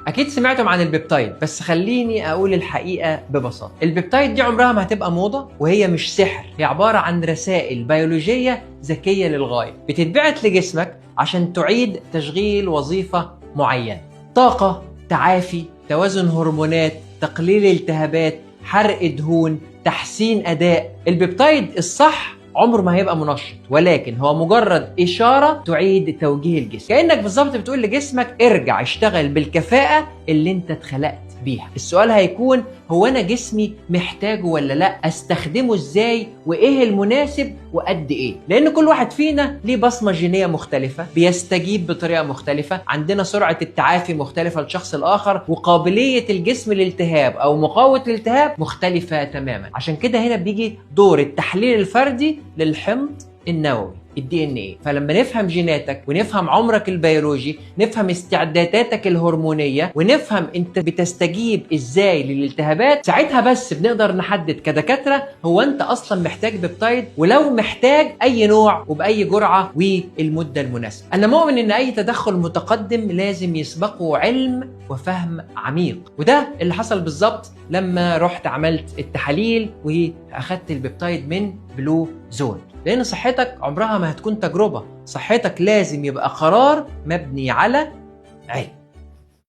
اكيد سمعتم عن البيبتايد، بس خليني اقول الحقيقه ببساطه. البيبتايد دي عمرها ما هتبقى موضه، وهي مش سحر، هي عباره عن رسائل بيولوجيه ذكيه للغايه بتتبعت لجسمك عشان تعيد تشغيل وظيفه معينه: طاقه، تعافي، توازن هرمونات، تقليل التهابات، حرق دهون، تحسين اداء. البيبتايد الصح عمره ما هيبقى منشط، ولكن هو مجرد إشارة تعيد توجيه الجسم. كأنك بالظبط بتقول لجسمك ارجع اشتغل بالكفاءة اللي انت اتخلقت بيها. السؤال هيكون: هو أنا جسمي محتاجه ولا لا؟ أستخدمه إزاي؟ وإيه المناسب وقد إيه؟ لأن كل واحد فينا ليه بصمة جينية مختلفة، بيستجيب بطريقة مختلفة، عندنا سرعة التعافي مختلفة لشخص الآخر، وقابلية الجسم للالتهاب أو مقاومة الالتهاب مختلفة تماما. عشان كده هنا بيجي دور التحليل الفردي للحمض النووي، الدي ان ايه. فلما نفهم جيناتك ونفهم عمرك البيولوجي، نفهم استعداداتك الهرمونيه، ونفهم انت بتستجيب ازاي للالتهابات، ساعتها بس بنقدر نحدد كدكاتره هو انت اصلا محتاج بيبتايد، ولو محتاج اي نوع وباي جرعه والمده المناسبه. انا مؤمن ان اي تدخل متقدم لازم يسبقه علم وفهم عميق، وده اللي حصل بالظبط لما رحت عملت التحاليل واخدت البيبتايد من بلو زون. لأن صحتك عمرها ما هتكون تجربة، صحتك لازم يبقى قرار مبني على علم.